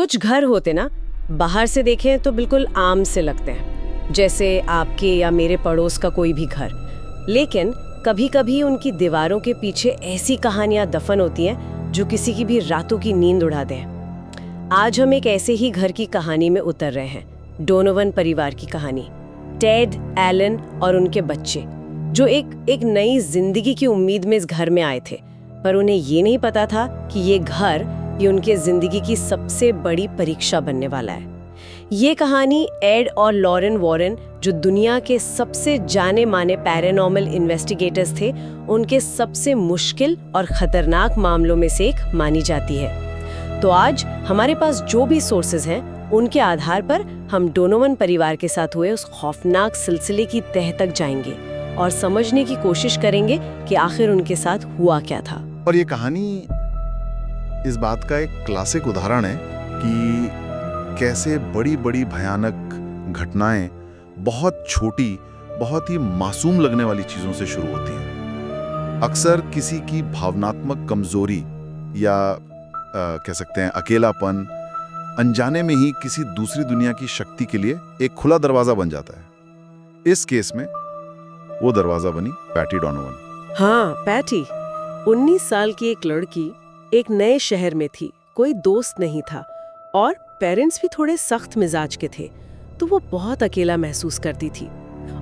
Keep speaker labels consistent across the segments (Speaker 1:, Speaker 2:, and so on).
Speaker 1: कुछ घर होते ना, बाहर से देखें तो बिल्कुल आम से लगते हैं, जैसे आपके या मेरे पड़ोस का कोई भी घर। लेकिन कभी कभी उनकी दीवारों के पीछे ऐसी कहानियां दफन होती हैं जो किसी की भी रातों की नींद उड़ा दें। आज हम एक ऐसे ही घर की कहानी में उतर रहे हैं, डोनोवन परिवार की कहानी। टेड, एलन और उनके बच्चे जो एक नई जिंदगी की उम्मीद में इस घर में आए थे, पर उन्हें ये नहीं पता था कि ये घर ये उनके जिंदगी की सबसे बड़ी परीक्षा बनने वाला है। ये कहानी एड और लॉरेन वॉरेन, जो दुनिया के सबसे जाने माने पैरानॉर्मल इन्वेस्टिगेटर्स थे, उनके सबसे मुश्किल और खतरनाक मामलों में से एक मानी जाती है। तो आज हमारे पास जो भी सोर्सेज हैं, उनके आधार पर हम डोनोवन परिवार के साथ हुए उस खौफनाक सिलसिले की तह तक जाएंगे और समझने की कोशिश करेंगे कि आखिर उनके साथ हुआ क्या था।
Speaker 2: और ये कहानी इस बात का एक क्लासिक उदाहरण है कि कैसे बड़ी बड़ी भयानक घटनाएं बहुत छोटी, बहुत ही मासूम लगने वाली चीजों से शुरू होती हैं। अक्सर किसी की भावनात्मक कमजोरी या कह सकते हैं अकेलापन अनजाने में ही किसी दूसरी दुनिया की शक्ति के लिए एक खुला दरवाजा बन जाता है। इस केस में वो दरवाजा बनी पैटी डोनोवन।
Speaker 1: हाँ, पैटी 19 साल की एक लड़की एक नए शहर में थी। कोई दोस्त नहीं था और पेरेंट्स भी थोड़े सख्त मिजाज के थे, तो वो बहुत अकेला महसूस करती थी।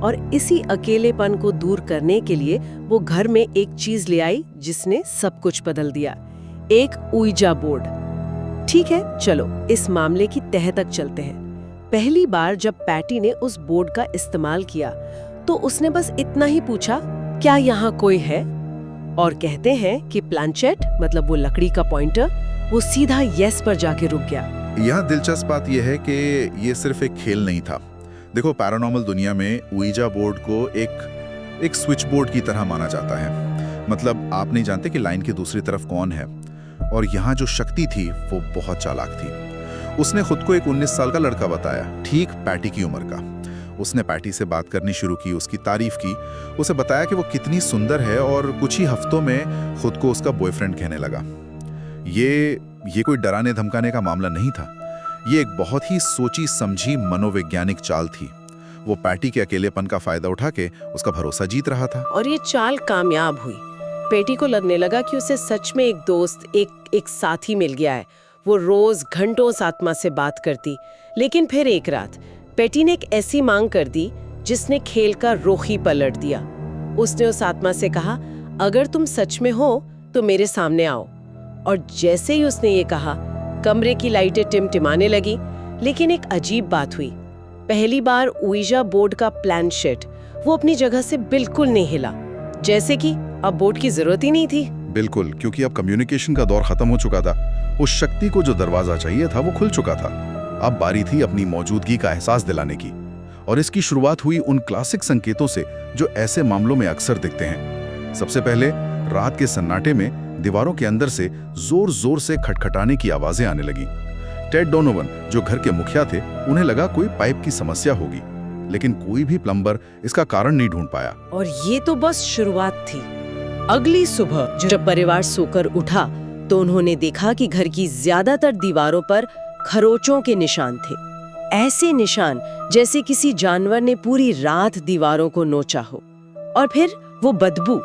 Speaker 1: और इसी अकेलेपन को दूर करने के लिए वो घर में एक चीज ले आई जिसने सब कुछ बदल दिया, एक ऊइजा बोर्ड। ठीक है, चलो इस मामले की तह तक चलते हैं। पहली बार जब पैटी ने उस बोर्ड का इस्तेमाल किया तो उसने बस इतना ही पूछा, क्या यहाँ कोई है? और कहते हैं कि प्लांचेट, मतलब वो लकड़ी का पॉइंटर, वो सीधा यस पर जाके रुक गया।
Speaker 3: यहाँ दिलचस्प बात यह है कि ये सिर्फ एक खेल नहीं था। देखो, पैरानॉर्मल दुनिया में ऊइजा बोर्ड को एक स्विच बोर्ड की तरह माना जाता है। मतलब आप नहीं जानते कि लाइन की दूसरी तरफ कौन है। और यहाँ जो शक्ति थी वो बहुत चालाक थी। उसने खुद को एक 19 साल का लड़का बताया, ठीक पैटी की उम्र का। उसने पैटी से बात करनी शुरू की, उसकी तारीफ की, उसे बताया कि वो कितनी सुंदर है और कुछ ही हफ्तों में खुद को उसका बॉयफ्रेंड कहने लगा। ये कोई डराने धमकाने का मामला नहीं था। ये एक बहुत ही सोची समझी मनोवैज्ञानिक चाल थी। वो पैटी के अकेलेपन का फायदा उठा के उसका भरोसा जीत रहा था।
Speaker 1: और ये चाल कामयाब हुई। पैटी को लगने लगा कि उसे सच में एक दोस्त, एक साथी मिल गया है। वो रोज घंटों उस आत्मा से बात करती। लेकिन फिर एक रात पैटी ने एक ऐसी मांग कर दी जिसने खेल का रुख ही पलट दिया। उसने उस आत्मा से कहा, अगर तुम सच में हो तो मेरे सामने आओ। और जैसे ही उसने ये कहा, कमरे की लाइटें टिमटिमाने लगी। लेकिन एक अजीब बात हुई। पहली बार ऊइजा बोर्ड का प्लानशेट वो अपनी जगह से बिल्कुल नहीं हिला, जैसे कि अब बोर्ड की जरूरत ही नहीं थी।
Speaker 3: बिल्कुल, क्योंकि अब कम्युनिकेशन का दौर खत्म हो चुका था। उस शक्ति को जो दरवाजा चाहिए था वो खुल चुका था। अब बारी थी अपनी मौजूदगी का एहसास दिलाने की। और इसकी शुरुआत हुई उन क्लासिक संकेतों से जो ऐसे मामलों में अक्सर दिखते हैं। सबसे पहले रात के सन्नाटे में दीवारों के अंदर से जोर जोर से खटखटाने की आवाजें आने लगी। टेड डोनोवन, जो घर के मुखिया थे, उन्हें लगा कोई पाइप की समस्या होगी, लेकिन कोई भी प्लम्बर इसका कारण नहीं ढूंढ पाया।
Speaker 1: और ये तो बस शुरुआत थी। अगली सुबह जब परिवार सोकर उठा तो उन्होंने देखा कि घर की ज्यादातर दीवारों पर खरोचों के निशान थे। ऐसे निशान जैसे किसी जानवर ने पूरी रात दीवारों को नोचा हो। और फिर वो बदबू,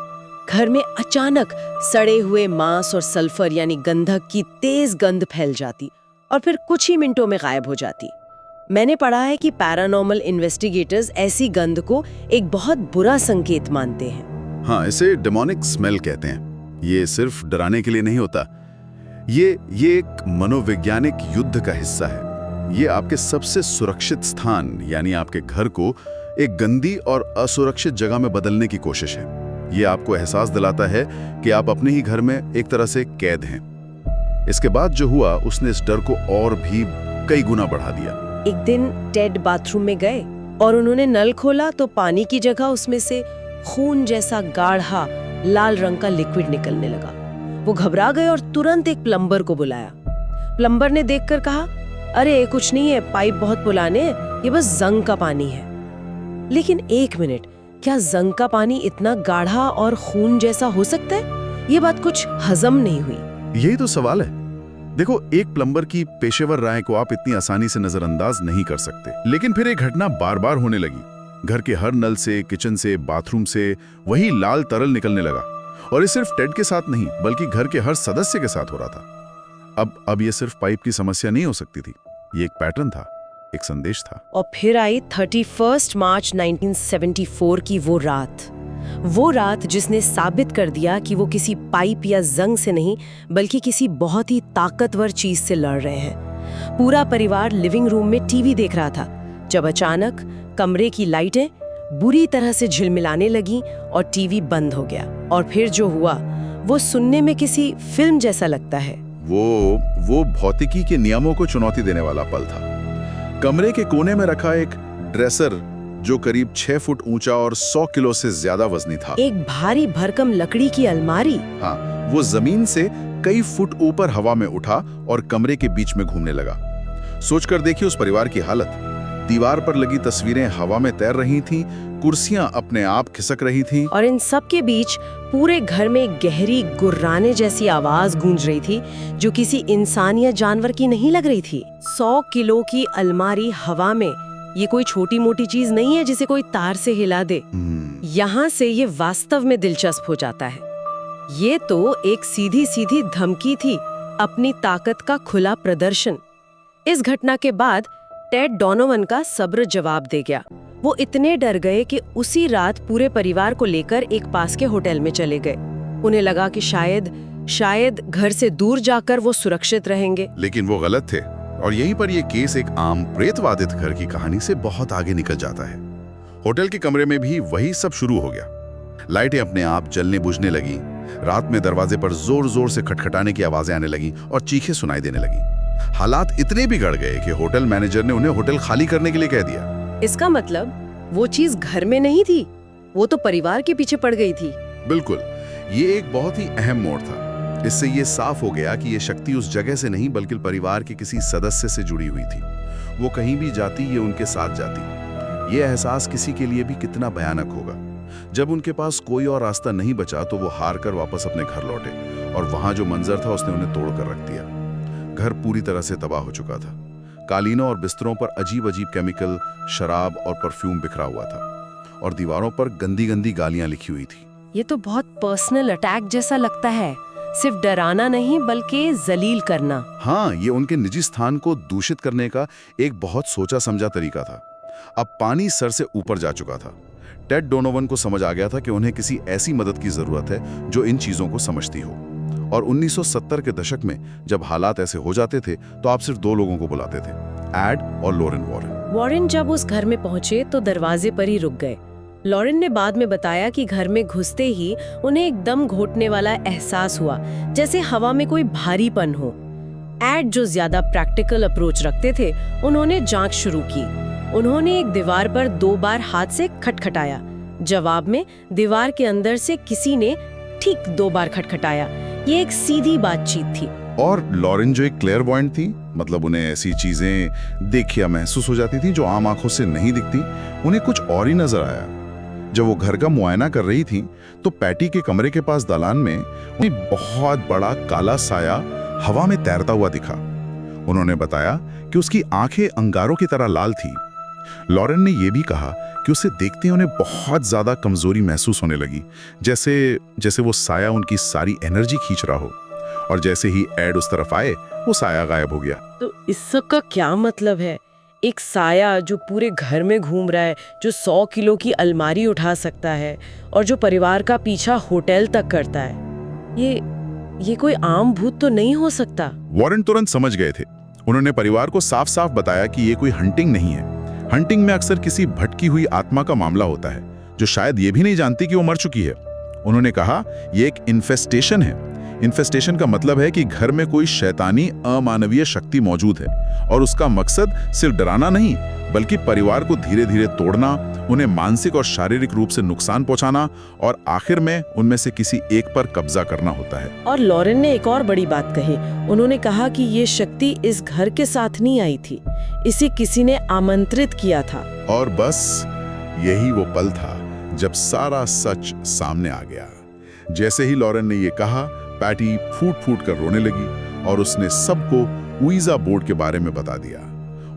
Speaker 1: घर में अचानक सड़े हुए मांस और सल्फर यानी गंधक की तेज गंध फैल जाती और फिर कुछ ही मिनटों में गायब हो जाती। मैंने पढ़ा है कि पैरानॉर्मल इन्वेस्टिगेटर्स ऐसी गंध को एक बहुत बुरा संकेत मानते हैं।
Speaker 3: हाँ, इसे डेमोनिक स्मेल कहते हैं। ये सिर्फ डराने के लिए नहीं होता, ये एक मनोवैज्ञानिक युद्ध का हिस्सा है। ये आपके सबसे सुरक्षित स्थान यानी आपके घर को एक गंदी और असुरक्षित जगह में बदलने की कोशिश है। ये आपको एहसास दिलाता है कि आप अपने ही घर में एक तरह से कैद हैं। इसके बाद जो हुआ उसने इस डर को और भी कई गुना बढ़ा दिया।
Speaker 1: एक दिन टेड बाथरूम में गए और उन्होंने नल खोला तो पानी की जगह उसमें से खून जैसा गाढ़ा लाल रंग का लिक्विड निकलने लगा। वो घबरा गए और तुरंत एक प्लम्बर को बुलाया। प्लम्बर ने देखकर कहा, अरे कुछ नहीं है, पाइप बहुत पुराने हैं, ये बस जंग का पानी है। लेकिन एक मिनट, क्या जंग का पानी इतना गाढ़ा और खून जैसा हो सकता है? ये बात कुछ हजम नहीं हुई।
Speaker 3: यही तो सवाल है।
Speaker 2: देखो, एक प्लम्बर की पेशेवर राय को आप इतनी आसानी से नजरअंदाज नहीं कर सकते। लेकिन फिर एक घटना बार बार होने लगी। घर के हर नल से, किचन से, बाथरूम से वही लाल तरल निकलने लगा। और ये सिर्फ टेड के साथ नहीं, बल्कि घर के हर सदस्य के साथ हो रहा था। अब ये सिर्फ पाइप की समस्या नहीं हो सकती थी, ये एक पैटर्न था, एक संदेश था।
Speaker 1: और फिर आई 31 मार्च 1974 की वो रात जिसने साबित कर दिया कि वो किसी पाइप या जंग से नहीं, बल्कि किसी बहुत ही ताकतवर चीज से लड़ रहे हैं। पूरा परिवार लिविंग रूम में टीवी देख रहा था जब अचानक कमरे की लाइटें बुरी तरह से झिलमिलाने लगीं और टीवी बंद हो गया। और फिर जो हुआ वो सुनने में किसी फिल्म जैसा लगता है।
Speaker 2: वो भौतिकी के नियमों को चुनौती देने वाला पल था। कमरे के कोने में रखा एक ड्रेसर जो करीब 6 फुट ऊंचा और 100 किलो से ज्यादा वजनी था।
Speaker 1: एक भारी भरकम लकड़ी की अलमारी।
Speaker 2: हाँ, वो जमीन से कई फुट ऊपर हवा में उठा और कमरे के बीच में घूमने लगा। सोचकर देखिए उस परिवार की हालत। दीवार पर लगी तस्वीरें हवा में तैर रही थीं, कुर्सियां अपने आप खिसक रही थीं।
Speaker 1: और इन सब के बीच पूरे घर में एक गहरी गुर्राने जैसी आवाज गूंज रही थी जो किसी इंसान या जानवर की नहीं लग रही थी। 100 किलो की अलमारी हवा में, ये कोई छोटी मोटी चीज नहीं है जिसे कोई तार से हिला दे। यहाँ से ये वास्तव में दिलचस्प हो जाता है। ये तो एक सीधी सीधी धमकी थी, अपनी ताकत का खुला प्रदर्शन। इस घटना के बाद टेड डोनोवन का सब्र जवाब दे गया। वो इतने डर गए कि उसी रात पूरे परिवार को लेकर एक पास के होटल में चले गए। उन्हें लगा कि शायद घर से दूर जाकर वो सुरक्षित रहेंगे।
Speaker 2: लेकिन वो गलत थे। और यहीं पर ये केस एक आम प्रेतवादित घर की कहानी से बहुत आगे निकल जाता है। होटल के कमरे में भी वही सब शुरू हो गया। लाइटें अपने आप जलने बुझने लगी। रात में दरवाजे पर जोर जोर से खटखटाने की आवाजें आने लगी और चीखें सुनाई देने लगी। हालात इतने बिगड़ गए कि होटल मैनेजर ने उन्हें होटल खाली करने के लिए कह दिया।
Speaker 1: इसका मतलब वो चीज घर में नहीं थी, वो तो परिवार के पीछे पड़ गई थी।
Speaker 2: बिल्कुल, ये एक बहुत ही अहम मोड़ था। इससे ये साफ हो गया कि ये शक्ति उस जगह से नहीं बल्कि परिवार के किसी सदस्य से जुड़ी हुई थी। वो कहीं भी जाती, ये उनके साथ जाती। ये एहसास किसी के लिए भी कितना भयानक होगा। जब उनके पास कोई और रास्ता नहीं बचा तो वो हार कर वापस अपने घर लौटे और वहां जो मंजर था उसने उन्हें तोड़ कर रख दिया। घर पूरी तरह से तबाह हो चुका था। कालीनों और बिस्तरों पर अजीब अजीब केमिकल, शराब और परफ्यूम बिखरा हुआ था और दीवारों पर गंदी गंदी गालियां लिखी हुई थी।
Speaker 1: ये तो बहुत पर्सनल अटैक जैसा लगता है, सिर्फ डराना नहीं बल्कि जलील करना।
Speaker 2: हाँ, ये उनके निजी स्थान को दूषित करने का एक बहुत सोचा समझा तरीका था। अब पानी सर से ऊपर जा चुका था। टेड डोनोवन को समझ आ गया था कि उन्हें किसी ऐसी मदद की जरूरत है जो इन चीजों को समझती हो। और 1970 के दशक में जब हालात ऐसे हो जाते थे तो आप सिर्फ 2 लोगों को बुलाते थे, एड और लॉरेन वॉरेन।
Speaker 1: वॉरेन जब उस घर में पहुंचे तो दरवाजे पर ही रुक गए। लॉरेन ने बाद में बताया कि घर में घुसते ही उन्हें एक दम घोटने वाला एहसास हुआ, जैसे हवा में कोई भारीपन हो। एड जो ज्यादा प्रैक्टिकल अप्रोच रखते थे, उन्होंने जांच शुरू की। उन्होंने एक दीवार पर 2 बार हाथ से खटखटाया। जवाब में दीवार के अंदर से किसी ने ठीक 2 बार खटखटाया। ये एक सीधी बातचीत थी।
Speaker 2: और लॉरेन जो एक क्लेयरवॉयंट थी, मतलब उन्हें ऐसी चीजें देख या महसूस हो जाती थी जो आम आंखों से नहीं दिखती, उन्हें कुछ और ही नजर आया। जब वो घर का मुआयना कर रही थी तो पैटी के कमरे के पास दालान में उन्हें बहुत बड़ा काला साया हवा में तैरता हुआ दिखा। उन्होंने बताया कि उसकी आंखें अंगारों की तरह लाल थी। लॉरेन ने यह भी कहा कि उसे देखते उन्हें बहुत ज्यादा कमजोरी महसूस होने लगी, जैसे वो साया उनकी सारी एनर्जी खींच रहा हो। और जैसे ही एड उस तरफ आए वो साया गायब हो गया।
Speaker 1: तो इस सब का क्या मतलब है? एक साया जो पूरे घर में घूम रहा है, जो 100 किलो की अलमारी उठा सकता है और जो परिवार का पीछा होटल तक करता है, ये कोई आम भूत तो नहीं हो सकता।
Speaker 2: वॉरेन तुरंत समझ गए थे। उन्होंने परिवार को साफ साफ बताया कि ये कोई हंटिंग नहीं है। हंटिंग में अक्सर किसी भटकी हुई आत्मा का मामला होता है जो शायद ये भी नहीं जानती कि वो मर चुकी है। उन्होंने कहा ये एक इन्फेस्टेशन है। इन्फेस्टेशन का मतलब है कि घर में कोई शैतानी अमानवीय शक्ति मौजूद है और उसका मकसद सिर्फ डराना नहीं बल्कि परिवार को धीरे धीरे तोड़ना, उन्हें मानसिक और शारीरिक रूप से नुकसान पहुंचाना और आखिर में उनमें से किसी एक पर कब्जा करना होता है।
Speaker 1: और लॉरेन ने एक और बड़ी बात कही। उन्होंने कहा कि ये शक्ति इस घर के साथ नहीं आई थी, इसे किसी ने आमंत्रित किया था।
Speaker 2: और बस यही वो पल था जब सारा सच सामने आ गया। जैसे ही लॉरेन ने ये कहा, पैटी फूट फूट कर रोने लगी और उसने सबको उइजा बोर्ड के बारे में बता दिया।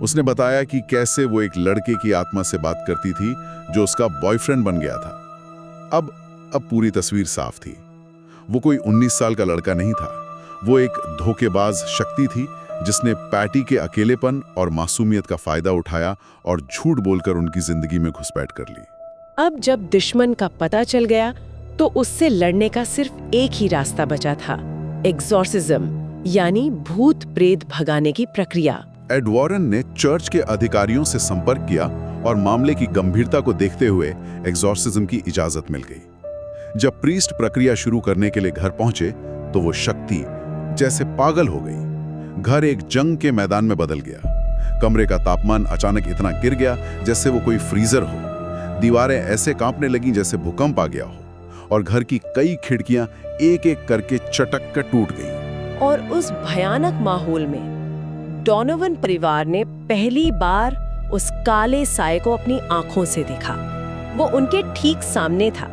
Speaker 2: उसने बताया कि कैसे वो एक लड़के की आत्मा से बात करती थी जो उसका बॉयफ्रेंड बन गया था। अब पूरी तस्वीर साफ थी। वो कोई 19 साल का लड़का नहीं था। वो एक धोखेबाज शक्ति थी जिसने पैटी के अकेलेपन और मासूमियत का फायदा उठाया और झूठ बोलकर उनकी जिंदगी में घुसपैठ कर ली।
Speaker 1: अब जब दुश्मन का पता चल गया तो उससे लड़ने का सिर्फ एक ही रास्ता बचा था, एग्जॉर्सिज्म, यानी भूत प्रेत भगाने की प्रक्रिया।
Speaker 2: एड वॉरेन ने चर्च के अधिकारियों से संपर्क किया और मामले की गंभीरता को देखते हुए एग्जॉर्सिज्म की इजाजत मिल गई। जब प्रीस्ट प्रक्रिया शुरू करने के लिए घर पहुंचे तो वो शक्ति जैसे पागल हो गई। घर एक जंग के मैदान में बदल गया। कमरे का तापमान अचानक इतना गिर गया जैसे वो कोई फ्रीजर हो। दीवारें ऐसे कांपने लगीं जैसे भूकंप आ गया हो और घर की कई खिड़कियां एक एक करके चटक कर टूट गईं।
Speaker 1: और उस भयानक माहौल में डोनोवन परिवार ने पहली बार उस काले साए को अपनी आंखों से देखा। वो उनके ठीक सामने था।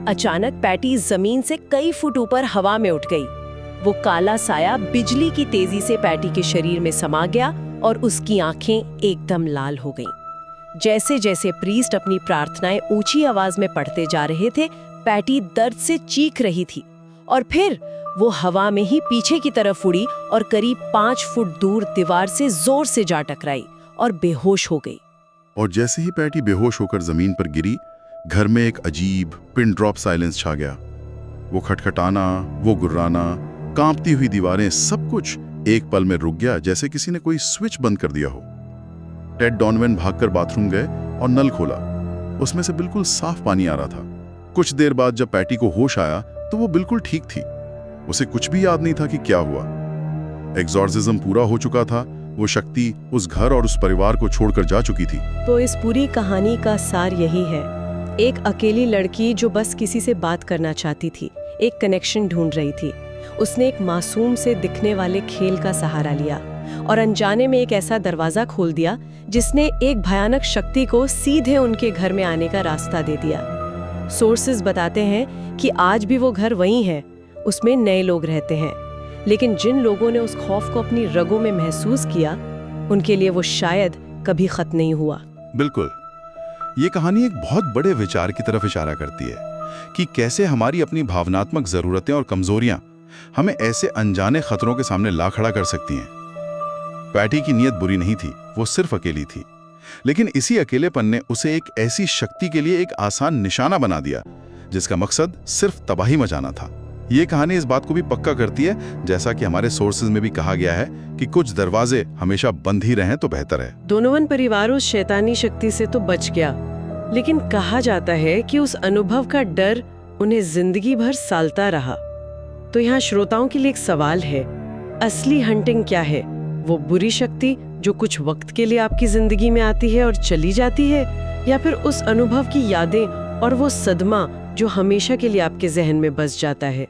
Speaker 1: अचानक पैटी जमीन से कई फुट ऊपर हवा में उठ गई। वो काला साया बिजली की तेजी से पैटी के शरीर में समा गया और उसकी आंखें एकदम लाल हो गईं। जैसे जैसे प्रीस्ट अपनी प्रार्थनाएं ऊंची आवाज में पढ़ते जा रहे थे, पैटी दर्द से चीख रही थी और फिर वो हवा में ही पीछे की तरफ उड़ी और करीब 5 फुट दूर दीवार से जोर से जा टकराई और बेहोश हो गई।
Speaker 2: और जैसे ही पैटी बेहोश होकर जमीन पर गिरी, घर में एक अजीब पिन ड्रॉप साइलेंस छा गया। वो खटखटाना, वो गुर्राना, कांपती हुई दीवारें, सब कुछ एक पल में रुक गया, जैसे किसी ने कोई स्विच बंद कर दिया हो। टेड डॉनोवन भागकर बाथरूम गए और नल खोला। उसमें से बिल्कुल साफ पानी आ रहा था। कुछ देर बाद जब पैटी को होश आया तो वो बिल्कुल ठीक थी। उसे कुछ भी याद नहीं था कि क्या हुआ। एग्जॉर्सिज्म पूरा हो चुका था। वो शक्ति उस घर और उस परिवार को छोड़कर जा चुकी थी।
Speaker 1: तो इस पूरी कहानी का सार यही है, एक अकेली लड़की जो बस किसी से बात करना चाहती थी, एक कनेक्शन ढूंढ रही थी। उसने एक मासूम से दिखने वाले खेल का सहारा लिया और अनजाने में एक ऐसा दरवाजा खोल दिया जिसने एक भयानक शक्ति को सीधे उनके घर में आने का रास्ता दे दिया। सोर्सेज बताते हैं कि आज भी वो घर वही है, उसमें नए लोग रहते हैं, लेकिन जिन लोगों ने उस खौफ को अपनी रगों में महसूस किया, उनके लिए वो शायद कभी खत्म नहीं हुआ।
Speaker 3: बिल्कुल, ये कहानी एक बहुत बड़े विचार की तरफ इशारा करती है कि कैसे हमारी अपनी भावनात्मक जरूरतें और कमजोरियां हमें ऐसे अनजाने खतरों के सामने ला खड़ा कर सकती हैं। पैटी की नीयत बुरी नहीं थी, वो सिर्फ अकेली थी, लेकिन इसी अकेलेपन ने उसे एक ऐसी शक्ति के लिए एक आसान निशाना बना दिया जिसका मकसद सिर्फ तबाही मचाना था। ये कहानी इस बात को भी पक्का करती है, जैसा कि हमारे सोर्सेज में भी कहा गया है, कि कुछ दरवाजे हमेशा बंद ही रहें तो बेहतर है।
Speaker 1: डोनोवन परिवार उस शैतानी शक्ति से तो बच गया, लेकिन कहा जाता है कि उस अनुभव का डर उन्हें जिंदगी भर सालता रहा। तो यहाँ श्रोताओं के लिए एक सवाल है, असली हंटिंग क्या है? वो बुरी शक्ति जो कुछ वक्त के लिए आपकी जिंदगी में आती है और चली जाती है, या फिर उस अनुभव की यादें और वो सदमा जो हमेशा के लिए आपके जहन में बस जाता है?